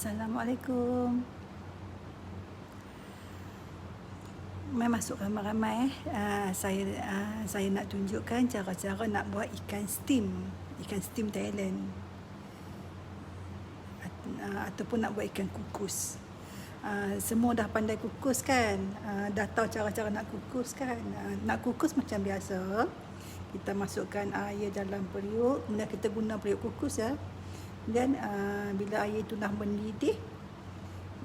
Assalamualaikum. Mai masuk ramai-ramai. Saya nak tunjukkan cara-cara nak buat ikan steam Thailand. Ataupun nak buat ikan kukus. Semua dah pandai kukus kan? Dah tahu cara-cara nak kukus kan? Nak kukus macam biasa. Kita masukkan air dalam periuk, kemudian kita guna periuk kukus ya. Dan bila air itu dah mendidih,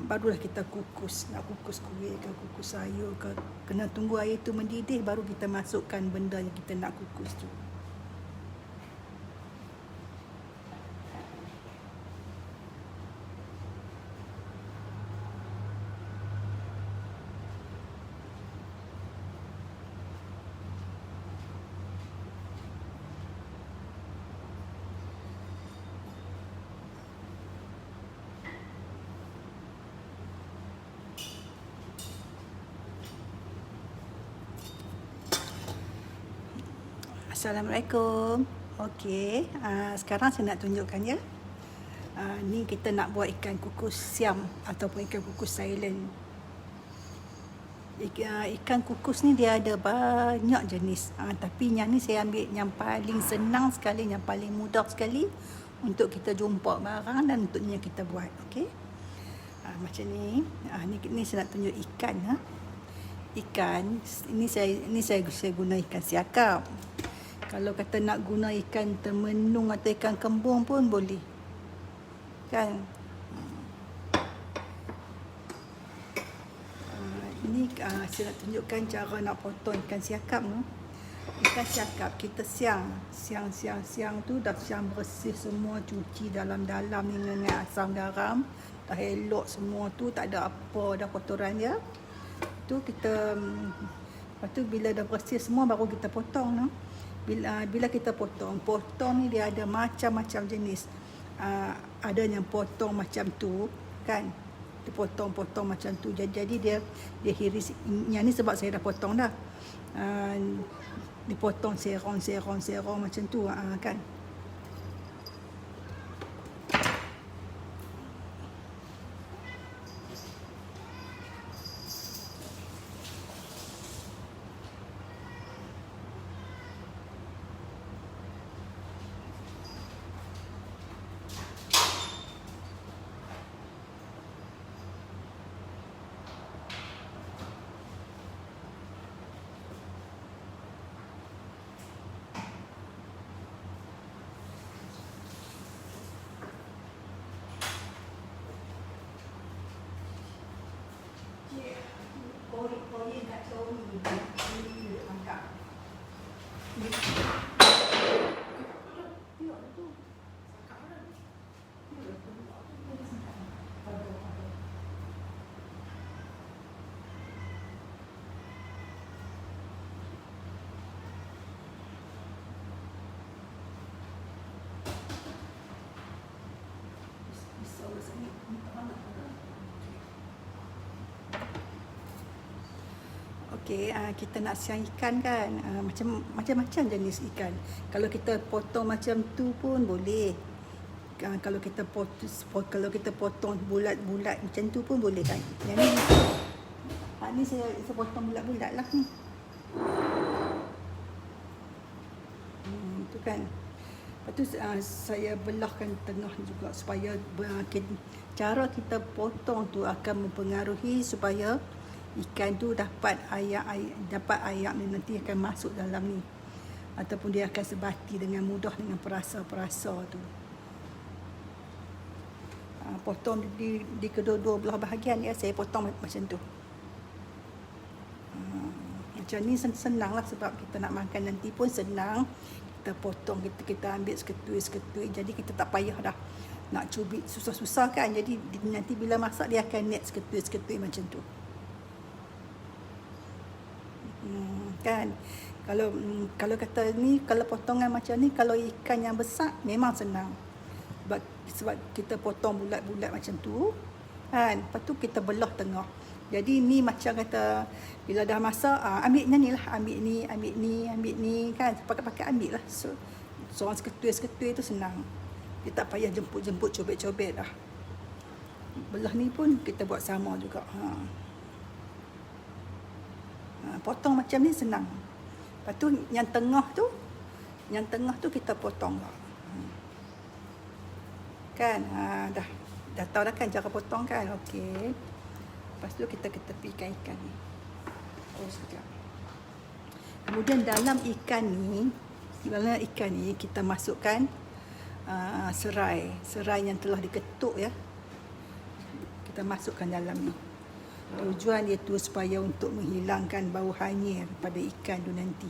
barulah kita kukus. Nak kukus kuih ke, kukus sayur ke, kena tunggu air itu mendidih, baru kita masukkan benda yang kita nak kukus tu. Assalamualaikum. Okey, sekarang saya nak tunjukkan ya. Ni kita nak buat ikan kukus siam ataupun ikan kukus Thailand. Ikan kukus ni dia ada banyak jenis. Tapi yang ni saya ambil yang paling senang sekali, yang paling mudah sekali untuk kita jumpa barang dan untuknya kita buat. Okey. Macam ni. Ni saya nak tunjuk ikan. Ikan ini saya guna ikan siakap. Kalau kata nak guna ikan termenung atau ikan kembung pun boleh. Kan? Ini saya nak tunjukkan cara nak potong ikan siakap tu. Ikan siakap kita siang tu dah siang bersih semua, cuci dalam-dalam ni dengan asam garam. Dah elok semua tu, tak ada apa dah kotoran dia. Tu kita lepas tu bila dah bersih semua baru kita potong no. Bila kita potong ni dia ada macam-macam jenis. Ada yang potong macam tu kan, dipotong-potong macam tu, jadi dia hiris. Yang ni sebab saya dah potong dah. Dipotong serong macam tu kan. Koyak kat sorry ni angkat. Tengok tu. Okey, kita nak siang ikan kan, macam-macam jenis ikan. Kalau kita potong macam tu pun boleh. Kalau kita potong bulat-bulat macam tu pun boleh kan. Yang ni saya potong bulat-bulat lah ni. Tu kan. Lepas tu saya belahkan tengah juga supaya cara kita potong tu akan mempengaruhi supaya ikan tu dapat ayak ni nanti akan masuk dalam ni, ataupun dia akan sebati dengan mudah dengan perasa-perasa tu. Potong di kedua-dua belah bahagian ya, saya potong macam tu. Macam ni senang lah, sebab kita nak makan nanti pun senang. Kita potong, kita ambil seketui, jadi kita tak payah dah nak cubit susah-susah kan. Jadi nanti bila masak dia akan net seketui macam tu. Kan, kalau kata ni, kalau potongan macam ni, kalau ikan yang besar memang senang, sebab kita potong bulat-bulat macam tu kan. Lepas tu kita belah tengah, jadi ni macam kata bila dah masak, ambil ni lah, ambil ni kan, pakai ambil lah. So seorang seketui tu senang, dia tak payah jemput cobek-cobek lah. Belah ni pun kita buat sama juga. Potong macam ni senang. Lepas tu yang tengah tu kita potong lah. Kan? Dah tahu dah kan cara potong kan? Okey. Lepas tu kita tepikan ikan ni. Oh, sekejap. Kemudian dalam ikan ni kita masukkan serai yang telah diketuk ya. Kita masukkan dalam ni. Tujuan dia tu supaya untuk menghilangkan bau hanyir pada ikan tu nanti.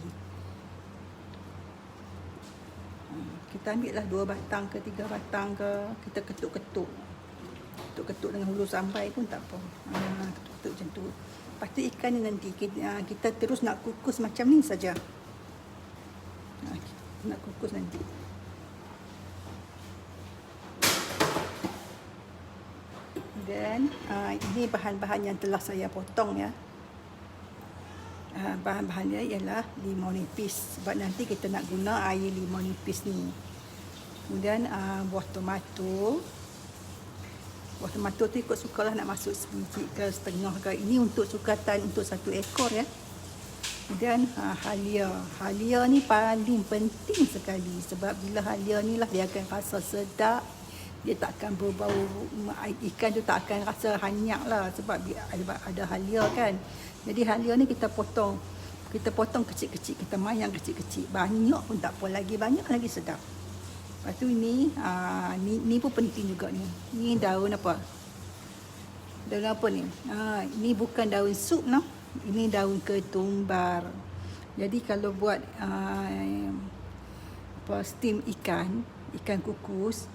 Kita ambil lah 2 batang ke 3 batang ke, kita ketuk-ketuk. Ketuk-ketuk dengan hulu sampai pun tak apa. Ketuk-ketuk macam tu. Lepas tu ikan ni nanti kita terus nak kukus macam ni saja. Nak kukus nanti. Dan ini bahan-bahan yang telah saya potong ya. Bahan-bahan dia ialah limau nipis. Sebab nanti kita nak guna air limau nipis ni. Kemudian buah tomato. Buah tomato tu ikut sukalah nak masuk sebiji ke setengah ke. Ini untuk sukatan untuk 1 ekor ya. Kemudian halia. Halia ni paling penting sekali. Sebab bila halia ni lah dia akan rasa sedap. Dia tak akan berbau, ikan tu tak akan rasa hanyak lah. Sebab ada halia kan. Jadi halia ni kita potong kecil-kecil. Kita mayang kecil-kecil. Banyak pun tak apa, lagi banyak lagi sedap. Lepas tu ni pun penting juga ni. Ni daun apa? Daun apa ni? Ini bukan daun sup no. Ini daun ketumbar. Jadi kalau buat steam ikan kukus,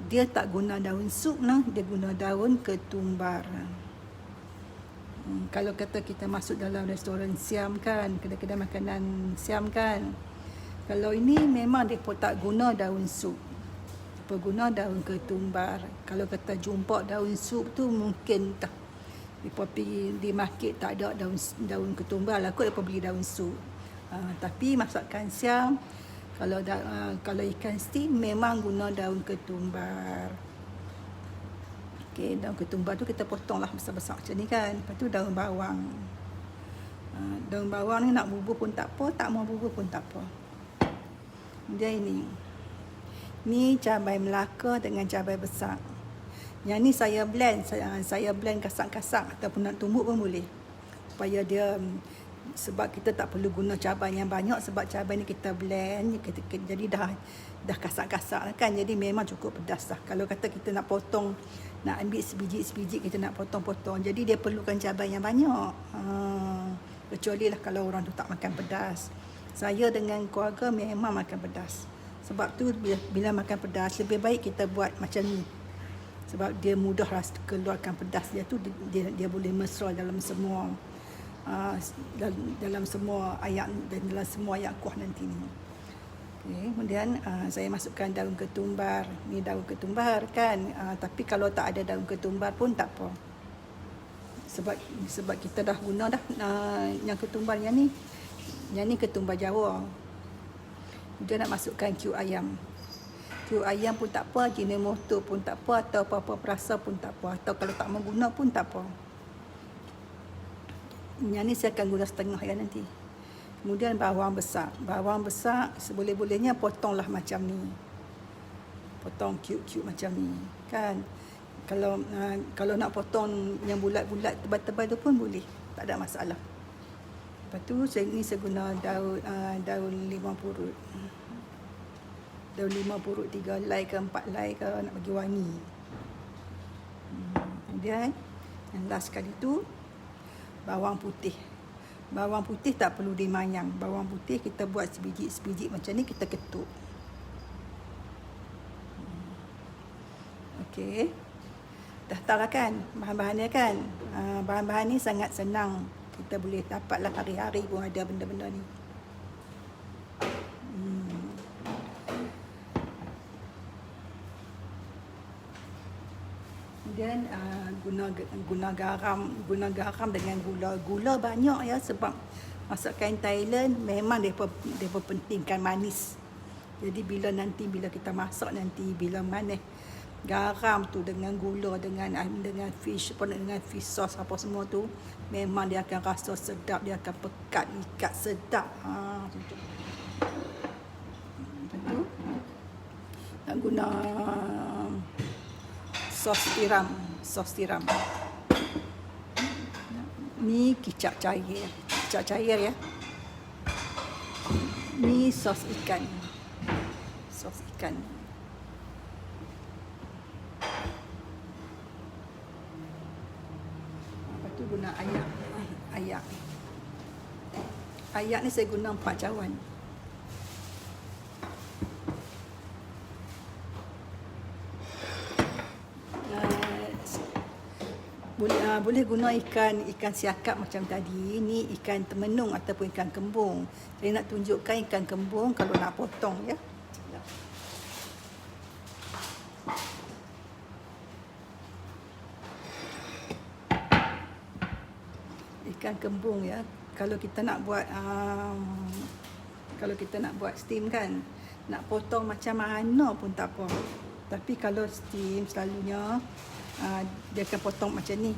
dia tak guna daun sup no, dia guna daun ketumbar. Kalau kata kita masuk dalam restoran Siam kan, kedai-kedai makanan Siam kan, kalau ini memang dia pun tak guna daun sup, dia guna daun ketumbar. Kalau kata jumpa daun sup tu mungkin tak, dia pergi di market tak ada daun ketumbar lah kot, dia beli daun sup. Tapi masakan Siam, kalau ikan steam memang guna daun ketumbar. Okey, daun ketumbar tu kita potonglah besar-besar macam ni kan. Lepas tu daun bawang. Daun bawang ni nak bubuh pun tak apa, tak mau bubuh pun tak apa. Kemudian ini. Ni cabai Melaka dengan cabai besar. Yang ni saya blend, saya blend kasak-kasak ataupun nak tumbuk pun boleh. Supaya dia, sebab kita tak perlu guna cabai yang banyak, sebab cabai ni kita blend, jadi dah kasak-kasak kan, jadi memang cukup pedas dah. Kalau kata kita nak potong, nak ambil sebiji-sebiji, kita nak potong-potong, jadi dia perlukan cabai yang banyak. Kecuali lah kalau orang tu tak makan pedas. Saya dengan keluarga memang makan pedas. Sebab tu bila makan pedas, lebih baik kita buat macam ni. Sebab dia mudah keluarkan pedas dia tu, dia boleh mesra dalam semua dalam semua ayat dan dalam semua ayat kuah nanti ni. Okay, kemudian saya masukkan daun ketumbar. Ni daun ketumbar kan, tapi kalau tak ada daun ketumbar pun tak apa. Sebab kita dah guna dah yang ketumbar yang ni ketumbar Jawa. Dia nak masukkan Q ayam. Q ayam pun tak apa, Ajinomoto pun tak apa, atau apa-apa perasa pun tak apa, atau kalau tak mau guna pun tak apa. Yang ni saya akan guna setengah ya nanti. Kemudian bawang besar. Bawang besar seboleh-bolehnya potonglah macam ni. Potong cube-cube macam ni kan. Kalau nak potong yang bulat-bulat tebal-tebal tu pun boleh, tak ada masalah. Lepas tu saya guna daun limau purut. Daun limau purut 3 helai ke 4 helai ke, nak bagi wangi. Kemudian yang last sekali tu bawang putih. Bawang putih tak perlu dimayang. Bawang putih kita buat sebiji-sebiji macam ni, kita ketuk. Okey. Dah tahu lah kan bahan-bahannya kan. Bahan-bahan ni sangat senang. Kita boleh dapatlah hari-hari pun ada benda-benda ni. Kemudian guna garam dengan gula banyak ya, sebab masakan Thailand memang depa pentingkan manis. Jadi bila kita masak nanti, bila manis garam tu dengan gula, dengan fish sauce apa semua tu, memang dia akan rasa sedap, dia akan pekat, ikat sedap. Macam tu. Nak guna sos tiram. Ni kicap cair ya. Ni sos ikan. Lepas tu guna ayak. Ayak ni saya guna 4 cawan. Boleh guna ikan siakap macam tadi. Ni ikan temenung ataupun ikan kembung. Saya nak tunjukkan ikan kembung kalau nak potong ya. Ikan kembung ya. Kalau kita nak buat steam kan, nak potong macam mana pun tak apa. Tapi kalau steam selalunya dia akan potong macam ni.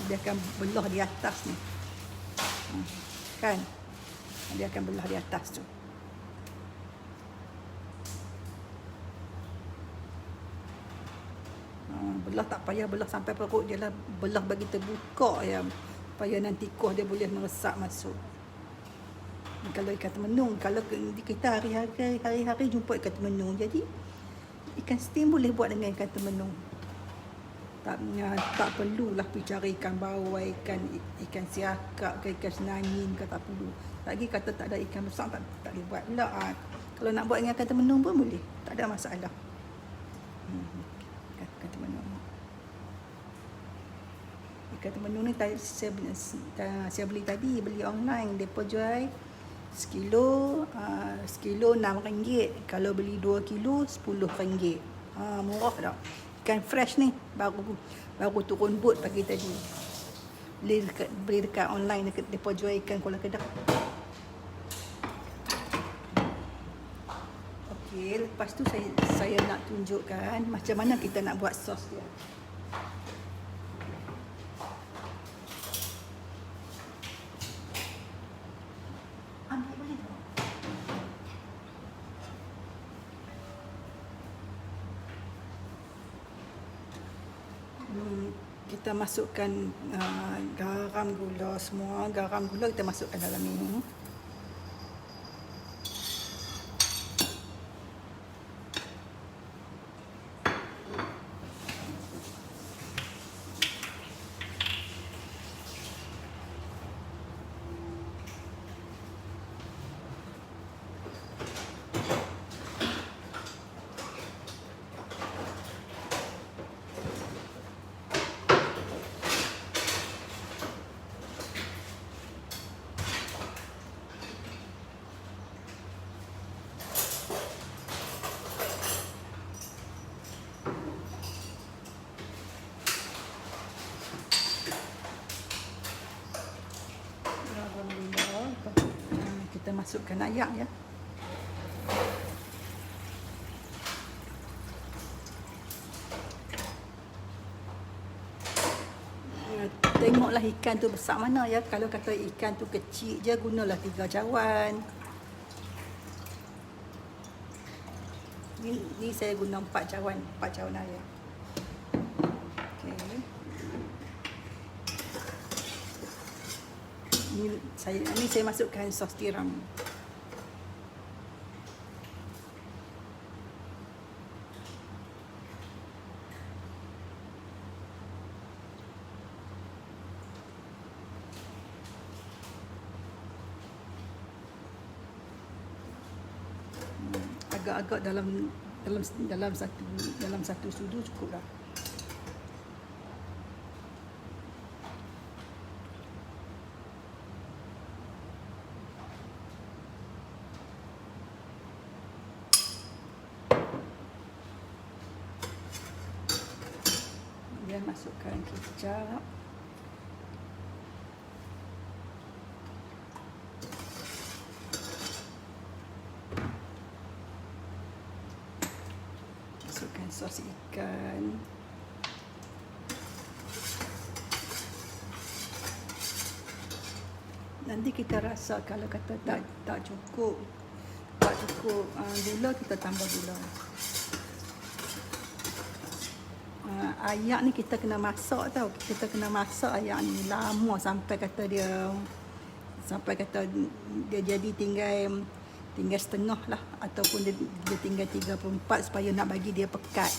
Dia akan belah di atas ni. Kan? Dia akan belah di atas tu. Belah tak payah belah sampai perut dia lah. Belah bagi terbuka ya. Supaya nanti kuah dia boleh meresap masuk. Kalau ikan temenung, kalau kita hari-hari jumpa ikan temenung, jadi ikan steam boleh buat dengan ikan temenung. Tak perlulah pergi cari ikan bawal, ikan siakap ke ikan senangin ke, tak perlu. Lagi kata tak ada ikan besar, tak boleh buat pula. Kalau nak buat dengan ikan temenung pun boleh, tak ada masalah. Ikan temenung. Ikan temenung ni saya beli tadi, beli online. Depa jual sekilo RM6. Kalau beli 2 kilo RM10. Murah tak? Ikan fresh ni baru turun bot pagi tadi. Beli dekat online, depa jual ikan Kuala Kedah. Okey, lepas tu saya nak tunjukkan macam mana kita nak buat sos dia. Kita masukkan garam, gula semua. Garam, gula kita masukkan dalam ni. Kita masukkan ayak ya. Tengoklah ikan tu besar mana ya. Kalau kata ikan tu kecil je, gunalah 3 cawan. Ni saya guna 4 cawan air. Okey. Ni saya masukkan sos tiram. Agak-agak dalam satu sudu cukuplah. Kemudian masukkan kicap. masukkan sos ikan. Nanti kita rasa kalau kata tak cukup gula, kita tambah gula. Ayak ni kita kena masak tau. Kita kena masak ayak ni lama sampai kata dia jadi tinggal setengah lah, ataupun dia tinggal 3/4 supaya nak bagi dia pekat.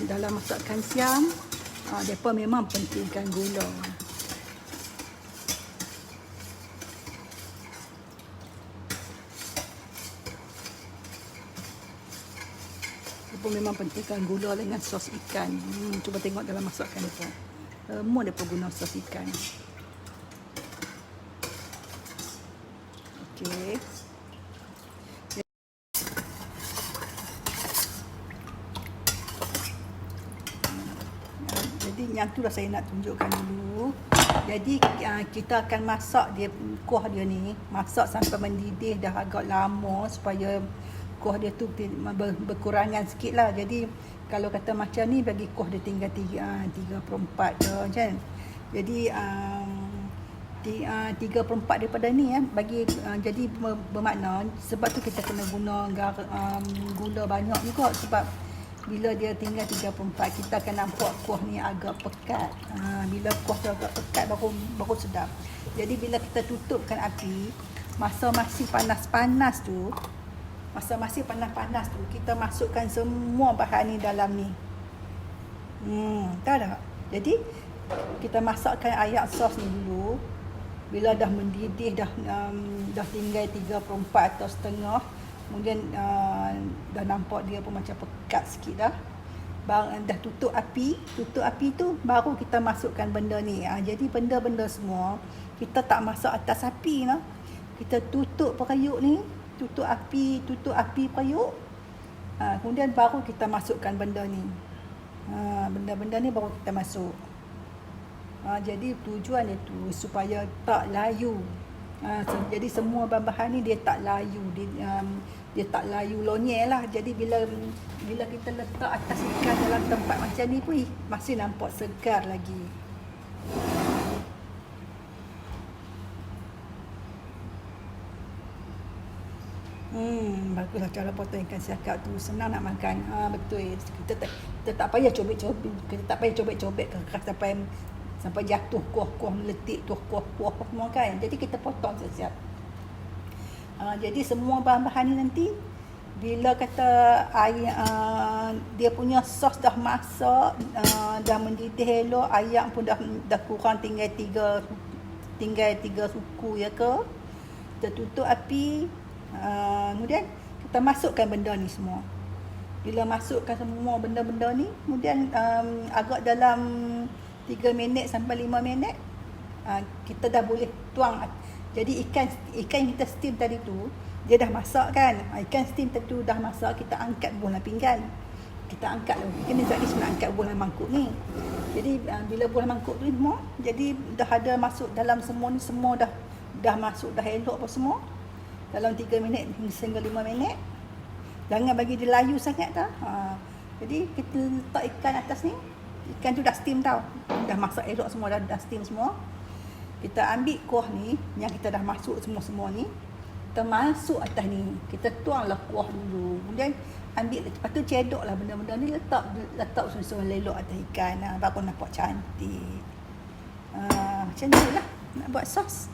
Dalam masakan siam, mereka memang pentingkan gula. Mereka memang pentingkan gula dengan sos ikan. Cuba tengok dalam masakan mereka. Semua mereka guna sos ikan. Okey. Jadi yang tu dah saya nak tunjukkan dulu. Jadi kita akan masak dia, kuah dia ni, masak sampai mendidih dah agak lama supaya kuah dia tu berkurangan sikit lah. Jadi kalau kata macam ni, bagi kuah dia tinggal 3/4 je kan. Jadi 3/4 daripada ni bagi jadi bermakna, sebab tu kita kena guna gula banyak juga, sebab bila dia tinggal 3/4, kita akan nampak kuah ni agak pekat. Bila kuah tu agak pekat baru sedap. Jadi bila kita tutupkan api, masa masih panas-panas tu, kita masukkan semua bahan ni dalam ni. Tahu tak? Jadi kita masakkan ayak sos ni dulu. Bila dah mendidih, dah tinggal 3/4 atau setengah, kemudian dah nampak dia pun macam pekat sikit dah. Dah tutup api tu baru kita masukkan benda ni. Jadi benda-benda semua kita tak masak atas api lah. Kita tutup periuk ni, tutup api periuk. Kemudian baru kita masukkan benda ni. Benda-benda ni baru kita masuk. Jadi tujuan itu supaya tak layu. Jadi semua bahan-bahan ni dia tak layu, dia tak layu lonyel lah. Jadi bila kita letak atas ikan dalam tempat macam ni pun masih nampak segar lagi. Baguslah cara potong ikan siakap tu, senang nak makan. Betul. Kita tak payah cobek-cobek sampai jatuh kuah-kuah meletik tu, kuah-kuah semua kan. Jadi kita potong siap-siap. Jadi semua bahan-bahan ni nanti bila kata air dia punya sos dah masak, dah mendidih elok, ayam pun dah kurang tinggal 3 suku ya ke. Kita tutup api. Kemudian kita masukkan benda ni semua. Bila masukkan semua benda-benda ni, kemudian agak dalam 3 minit sampai 5 minit kita dah boleh tuang. Jadi ikan yang kita steam tadi tu, dia dah masak kan. Ikan steam tadi tu dah masak, kita angkat bola pinggan. Kita angkat dulu. Kita nak angkat bola mangkuk ni. Jadi bila bola mangkuk tu semua, jadi dah ada masuk dalam semua ni, semua dah masuk, dah elok apa semua. Dalam 3 minit hingga 5 minit. Jangan bagi dia layu sangat dah. Jadi kita letak ikan atas ni. Ikan tu dah steam tau. Dah masak elok semua, dah steam semua. Kita ambil kuah ni yang kita dah masuk semua ni. Kita masuk atas ni. Kita tuanglah kuah dulu. Kemudian ambil, lepas tu cedoklah benda-benda ni, letak usul-usul elok atas ikan. Baru nampak cantik. Macam tu lah nak buat sos.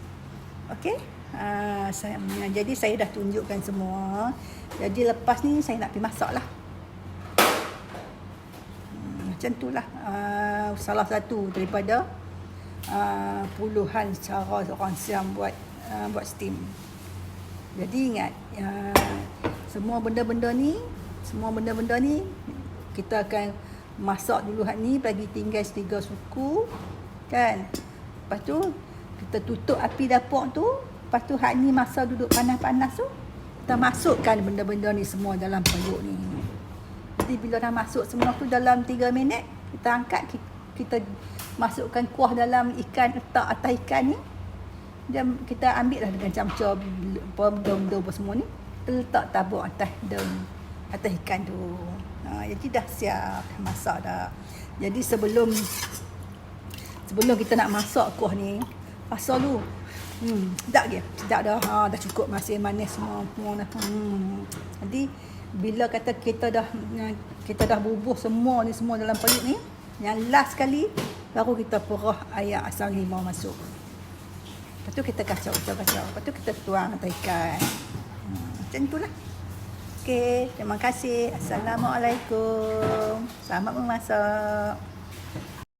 Okey. Jadi saya dah tunjukkan semua. Jadi lepas ni saya nak pergi masak lah. Macam tu lah. Salah satu daripada puluhan cara orang Siam buat steam. Jadi ingat, semua benda-benda ni kita akan masak dulu ni, bagi tinggal 3 suku kan. Lepas tu kita tutup api dapur tu, Lepas tu hak ni masa duduk panas-panas tu, kita masukkan benda-benda ni semua dalam periuk ni. Jadi bila dah masuk semua tu dalam 3 minit, kita angkat, kita masukkan kuah dalam ikan, letak atas ikan ni. Dan kita ambil lah dengan camca daun-daun semua ni, kita letak tabur atas daun, atas ikan tu. Jadi dah siap masak dah. Jadi sebelum kita nak masak kuah ni, rasa dulu. Sedap ke? Sedap dah. Dah cukup masin manis semua dah. Jadi bila kata kita dah bubuh semua dalam periuk ni, yang last sekali baru kita perah air asam limau masuk. Lepas tu kita kacau. Lepas tu kita tuang atas ikan. Macam itulah. Okey, terima kasih. Assalamualaikum. Selamat memasak.